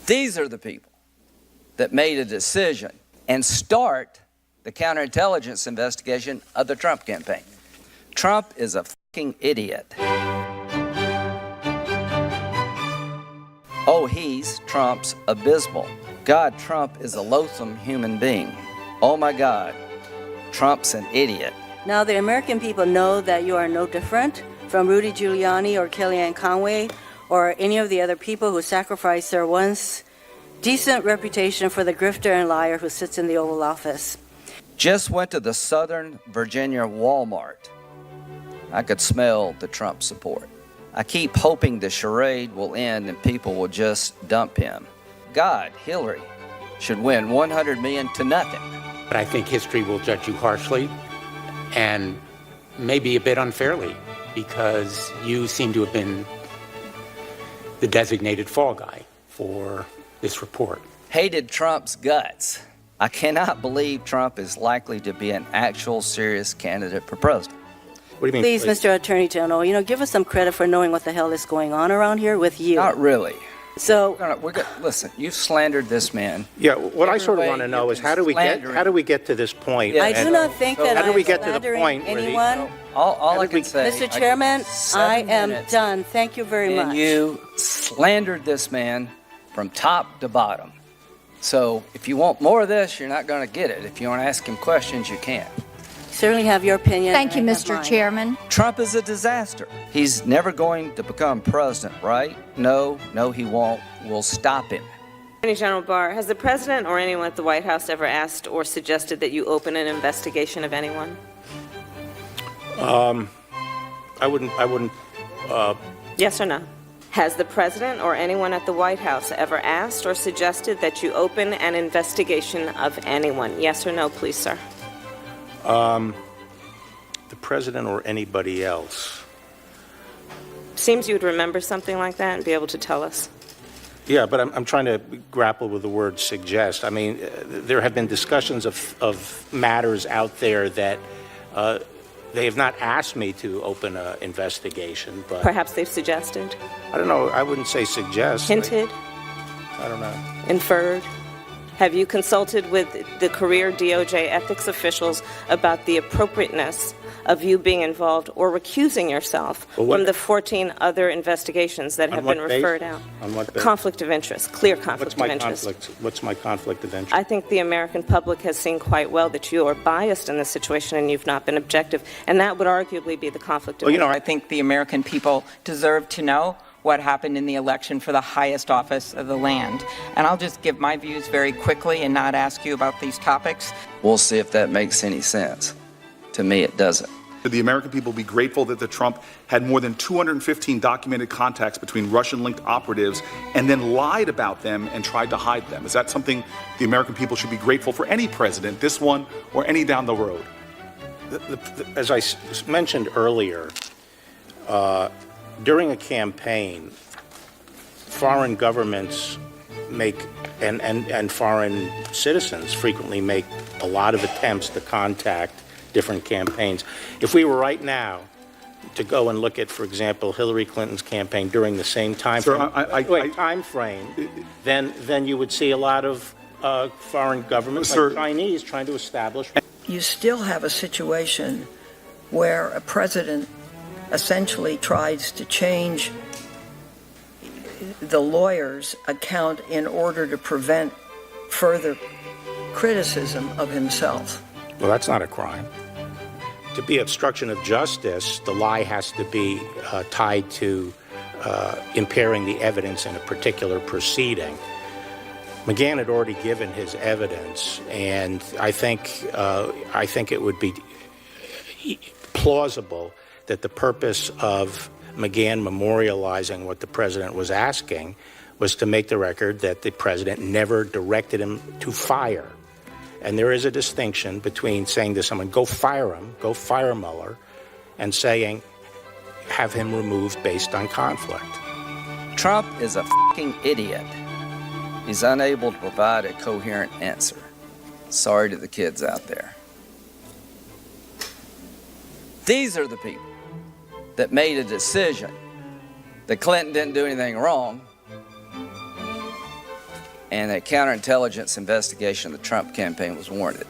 These are the people that made a decision and start the counterintelligence investigation of the Trump campaign. Trump is a fucking idiot. Oh, Trump's abysmal. God, Trump is a loathsome human being. Oh my God, Trump's an idiot. Now the American people know that you are no different from Rudy Giuliani or Kellyanne Conway or any of the other people who sacrificed their once decent reputation for the grifter and liar who sits in the Oval Office. Just went to the Southern Virginia Walmart. I could smell the Trump support. I keep hoping the charade will end and people will just dump him. God, Hillary should win 100 million to nothing. But I think history will judge you harshly and maybe a bit unfairly because you seem to have been the designated fall guy for this report. Hated Trump's guts. I cannot believe Trump is likely to be an actual serious candidate for president. What do you mean? Please, Mr. Attorney General, give us some credit for knowing what the hell is going on around here with you. Not really. So, listen, you've slandered this man. Yeah, what I sort of want to know is how do we get to this point? I do not think that I'm slandering anyone. All I can say, Mr. Chairman, I am done. Thank you very much. And you slandered this man from top to bottom. So if you want more of this, you're not going to get it. If you want to ask him questions, you can. Certainly have your opinion. Thank you, Mr. Chairman. Trump is a disaster. He's never going to become president, right? No, he won't. We'll stop him. Attorney General Barr, has the president or anyone at the White House ever asked or suggested that you open an investigation of anyone? I wouldn't. Yes or no? Has the president or anyone at the White House ever asked or suggested that you open an investigation of anyone? Yes or no, please, sir? The president or anybody else. Seems you would remember something like that and be able to tell us. Yeah, but I'm trying to grapple with the word suggest. I mean, there have been discussions of matters out there that they have not asked me to open an investigation, but perhaps they've suggested. I don't know. I wouldn't say suggest. Hinted. I don't know. Inferred. Have you consulted with the career DOJ ethics officials about the appropriateness of you being involved or recusing yourself from the 14 other investigations that have been referred out? On what basis? Conflict of interest, clear conflict of interest. What's my conflict of interest? I think the American public has seen quite well that you are biased in this situation and you've not been objective, and that would arguably be the conflict of interest. I think the American people deserve to know what happened in the election for the highest office of the land. And I'll just give my views very quickly and not ask you about these topics. We'll see if that makes any sense. To me, it doesn't. Should the American people be grateful that the Trump had more than 215 documented contacts between Russian-linked operatives and then lied about them and tried to hide them? Is that something the American people should be grateful for any president, this one or any down the road? As I mentioned earlier, during a campaign, foreign governments make and foreign citizens frequently make a lot of attempts to contact different campaigns. If we were right now to go and look at, for example, Hillary Clinton's campaign during the same time frame, then you would see a lot of foreign governments like Chinese trying to establish. You still have a situation where a president essentially tries to change the lawyer's account in order to prevent further criticism of himself. Well, that's not a crime. To be obstruction of justice, the lie has to be tied to impairing the evidence in a particular proceeding. McGahn had already given his evidence, and I think it would be plausible that the purpose of McGahn memorializing what the president was asking was to make the record that the president never directed him to fire. And there is a distinction between saying to someone, go fire him, go fire Mueller, and saying, have him removed based on conflict. Trump is a fucking idiot. He's unable to provide a coherent answer. Sorry to the kids out there. These are the people that made a decision that Clinton didn't do anything wrong. and a counterintelligence investigation of the Trump campaign was warranted.